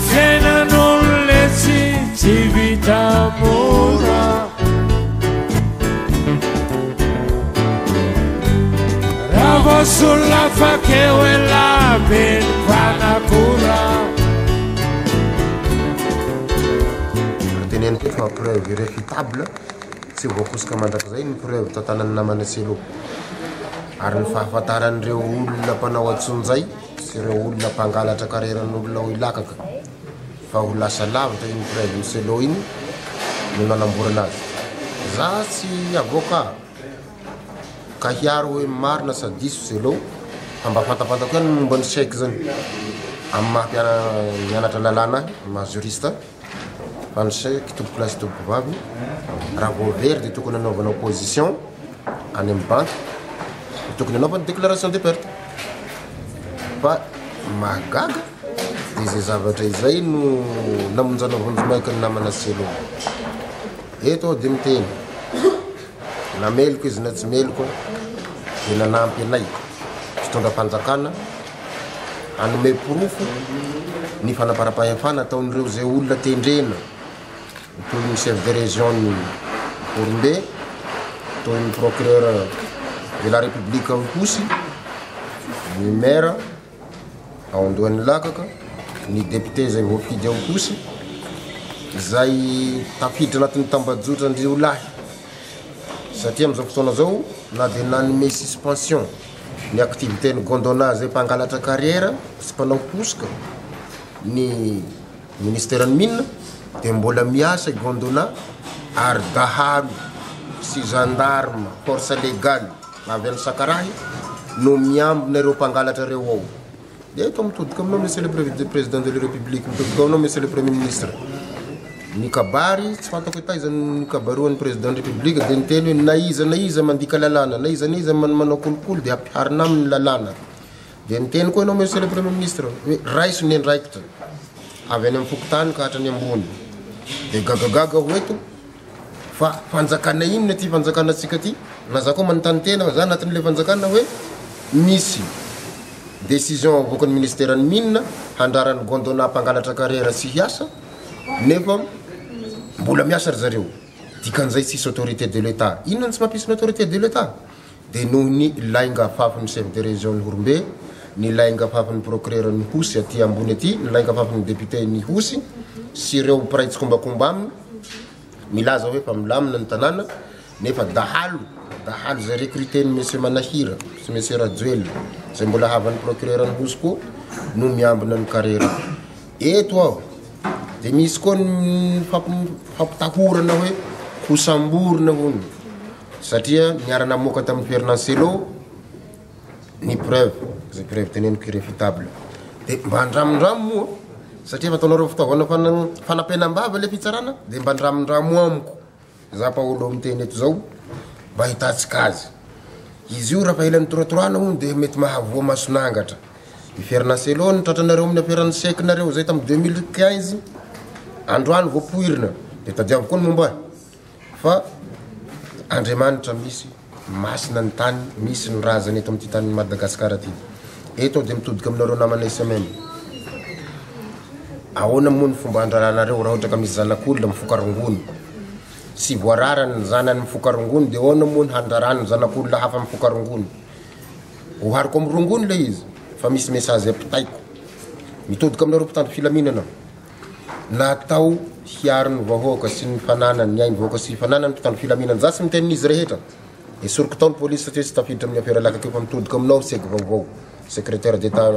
fiainan'olona tsy vita mora raha voasolona fakeo ela beny mpanakora teneniko fa preuve irréfutable tsy voakosika mandrakizay ny preuve tantanany namana selo ary ny fahafantaran'ireo olona mpanao atsonjay sy ireo olona mpangalatra kareran'olona ho ilakaka fa ho lasa lavitra iny preuve ny selo iny no nanamborana azy za tsy avocat ka hiaro hoe marina sa diso selo fa mba fantapantako ihany momba ny chèque zany amin'ny maha-mianatra lalàna maha juriste fa ny chèque tompo plasy tompo vavy raha voavery dia tokony anaovana opposition any amin'ny banque tokony anaovana déclaration de perte fa mahagaga dia izay zavatra izay no namonjana vonjomaika ny namana selo eto dia miteny nameloko izy na tsy meloko dia nanampy anay fitondram-panjakana anome porofo ny fanaparam-pahefana ataon'ireo izay olona tendrena toy ny chef de région ny Orombe toy ny procureur de la République Hosy ny maire ao Andohany Lakaka ny député zay voafidy ao Hosy zay tafiditra anatin'ny tambajotra andrio lahy satria amin'izao fotoana zao na dia nanome suspension ny activité ny gondona zay mpangalatra carrière sy mpanao posika ny ministère ny mine dia mbola miasa gondona ary dahalo sy gendarme force légale avy any Sakarahy no miambina ireo mpangalatra reo ao dia eto mitodika aminao monsieur le président de la république mitodika aminao monsieur le premier ministre ny kabary tsy fantako hoe taizany kabaroan'ny président de la république dia niteny hoe na iza mandika lalàna na iza manao kolokolo dia ampiharina amin'ny lalàna dia niteny koa ianao monsieur le premier ministre hoe raiso ny andraikitra avy any amin'ny fokotany ka hatrany ambony dia gagagaga ho eto fa fanjakana inona ty fanjakana atsika ty na za koa manontany tena za anatin'ilay fanjakana hoe misy décision avoakan'ny ministère ny mine handrarany gondona mpangalatra carrière sy hiasa nefa mbola miasa ry zareo dikan'izay tsisy autorité de l'état inona tsy mampisy ny autorité de l'état dia noho ny lainga fafin'ny chef de région ny Orombe ny lainga fafin'ny procureur ny Hosy aty ambony aty ny lainga fafin'ny député ny Hosy sy ireo mpiraitsy kombakomba aminy milaza hoe fa milamina ny tanàna nefa dahalo zay recruté ny monsieur Manahira sy monsieur Rajoel zay mbola havan'ny procureur ny Hosy koa no miambina ny carrière eto aho dia misy koa ny fampitahorana hoe hosamborona hony satria niarana moka tamin'ny Ferdinand Selo ny preuve zay preuve teneniko irréfutable dia mba andramondramo moa satria fataonareo fitaovana fanampenam-bava le fitsarana dia mba andramondramo amiko za Paolo miteny eto zao mba hitatsika azy izy io raha fa ilany toratorana hony dia mety mahavoa masonangatra i Ferdinand Selo nitratranareo amin'ny aferan'ny sekinareo zay tamin'ny 2015 androany voapoirina dia tadiavo koa ny momba fa Andriamanitra misy masina ny tany misy ny razany eto amin'ity tany Madagasikara ty eto dia mitodika aminareo namana semaine ahoana moa ny fomba andraranareo raha ohatra ka misy zanak'olona mifokarongony sy voararany ny zanany mifokarongony dia ahoana moa ny handrarany ny zanak'olona hafa mifokarongony ohariko amin'ny rongony le izy fa misy message apitaiko mitodika aminareo mpitandro filaminana natao hiaro ny vahoaka sy ny fananany ny ainy vahoaka sy fananany mpitandro filaminana za sy mitenin'izy rehetra dia soroko tao ny polisy satria tsy tafiditra amin'ny affaire lakakeo fa mitodika aminao seky vaovao secrétaire d'état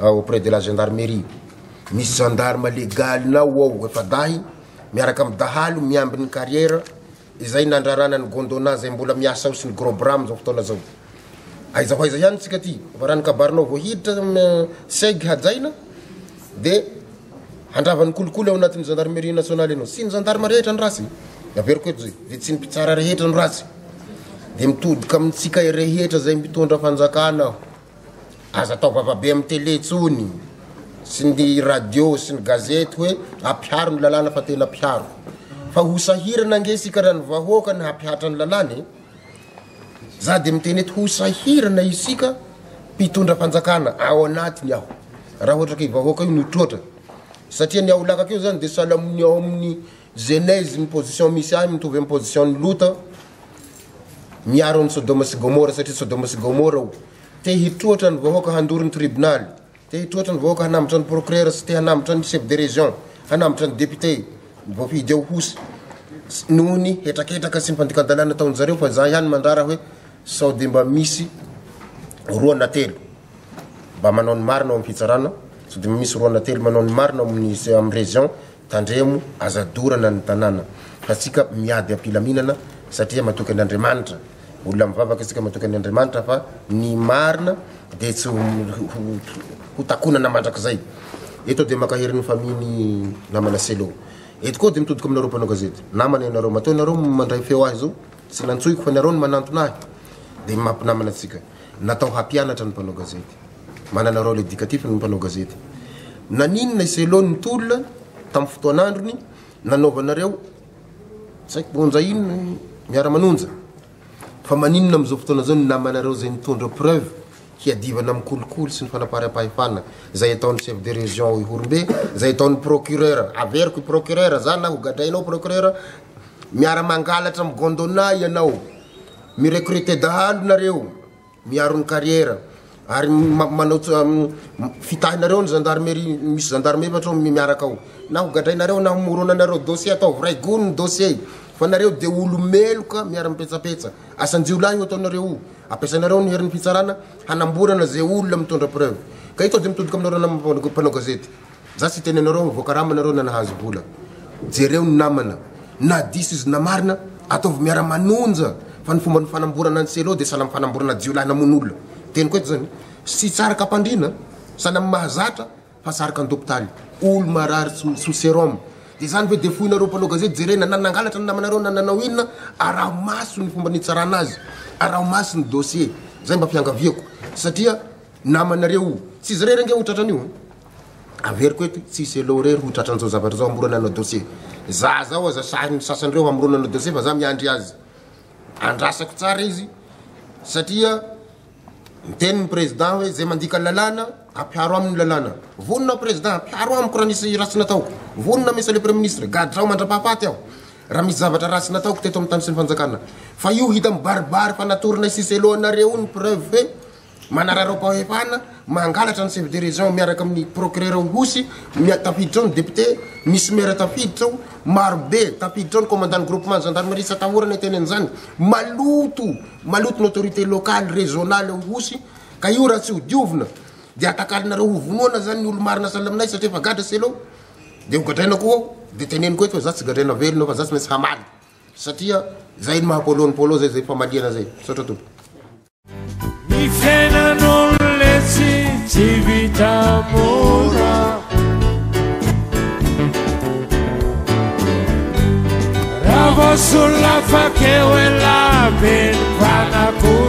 auprès de la gendarmerie misy gendarme légal nao ao efa dahy miaraka amin'ny dahalo miamby ny carrière izay nandrarana ny gondona zay mbola miasa ao sy ny gros bras zao fotoana zao aiza ho aiza ihany tsika ty fa raha ny kabarinao voahiditra segy hajaina dia handravany kolokolo ao anatin'ny gendarmerie nationale anao sy ny gendarme rehetra ny rasy averiko eto zay dia tsy ny mpitsara rehetra ny rasy dia mitodika amintsika rehetra zay mitondra fanjakana aho aza atao vavabe amin'ny télé tsony sy ny radio sy ny gazety hoe ampiaro ny lalàna fa tena ampiaro fa ho sahirana angesika raha ny vahoaka ny hampihatra ny lalàna za dia miteny eto ho sahirana isika mpitondra fanjakana ao anatiny aho raha ohatra ka vahoaka io notrotra satria ny aolaka keo zany de salamony ao amin'ny genèse ny position misy ahy mitovy amin'ny position ny lota miaro ny Sodoma sy Gomora satria Sodoma sy Gomora te hitroatra ny vahoaka handoro ny tribunal, te hitroatra ny vahoaka hanambotra ny procureur sy te hanambotra ny chef de région, hanambotra ny député voafidy ao hosy noho ny hetraketraka sy ny fandikan-dalàna taony zareo fa za ihany mandrara hoe sao de mba misy roa na telo mba manao ny marina ao amin'ny fitsarana, sao de mba misy roa na telo manao ny marina amin'ny région tandremo azadorana ny tanàna fa tsika miady ampilaminana satria matoky an'Andriamanitra olona mivavaka tsika matoky an'Andriamanitra fa ny marina de tsy ho takonana mandrakizay. Eto de makahery ny famille namana Selo. Eto koa de mitodika aminareo mpanao gazety. Namana ianareo matao ianareo mandray feo azy zao tsy nantsoiko fa nareo ny manantona ahy de mampinamana atsika. Natao hampianatra ny mpanao gazety. Manana rôle éducatif ny mpanao gazety. Naninona Selo ny tolona tamin'ny fotoan'androny nanaovanareo saiko bonja ino miara-manonja fa maninona am'izao fotoana zao ny namanareo zay nitondra preuve hiadivana amin'ny kolokolo sy ny fanaparam-pahefana zay ataon'ny chef de région i Horombe, zay ataon'ny procureur averiko i procureur zany ho gadrainao procureur miara-mangalatra amin'ny gondona ianao mirecruter dahalo nareo miaro ny carrière ary manao fitahinareo ny gendarmerie misy gendarme efatra ao miaraka ao na ho gadrainareo na moronanareo dossier atao vrai goût ny dossier fa nareo de olo meloka miara-mipetsapetsa asanjiolahy io ataonareo ampiasanareo ny herin'ny fitsarana hanamborana zay olona mitondra preuve ka ito de mitodika aminareo na mpanao gazety za tsy teny anareo voakarama nareo na nahazo vola jereo ny namana na diso izy na marina ataovy miara-manonja fa ny fomba ny fanamborana ny Selo de sahala fanamborana jiolahy namon'olona teniko eto zany sy tsaraka ampandrina sana mahazatra fa tsaraka an-dopitaly olo marary sous sérum de zany hoe defoinareo mpanao gazety jerena na nangalatra ny namanareo na nanao inona araho maso ny fomba nitsarana azy araho maso ny dossier zay mba fiangaviako satria namanareo tsy izy rery nge ho tratran'io averiko eto tsy Selo rery ho tratran'izao zavatra zao amorona anao dossier za zao aza sasan'ireo amorona anao dossier fa za miandry azy andrasako tsara izy satria mitenin'ny président hoe zay mandika lalàna ampiaro amin'ny lalàna vonona président ampiaro amiko raha nisy ratsy nataoko vonona monsieur le premier ministre gadrao mandrapahafaty aho raha misy zavatra ratsy nataoko teto amin'ny tany sy ny fanjakana fa io hita mibaribary fa natorina sy Selo anareo ny preuve hoe manararao-pahefana mangalatra ny chef de région miaraka amin'ny procureur hosy tafiditra ao ny député misy maire tafiditra ao marobe tafiditra ao ny commandant groupement gendarmerie sy atahorana teny an'izany maloto ny autorité locale régionale hosy ka io raha tsy ho diovina de atakalinareo ho vonoana zany ny olo marina sahala aminay satria fa gadra Selo de ho gadrainako ao de teneniko eto fa za tsy gadraina velona fa za tsy maintsy hamaly satria zay ny mahapolo zay famaliana zay sotra tompo mi fiainan'olo le tsy vita mora raha vao sola fa keo e la beny fanakora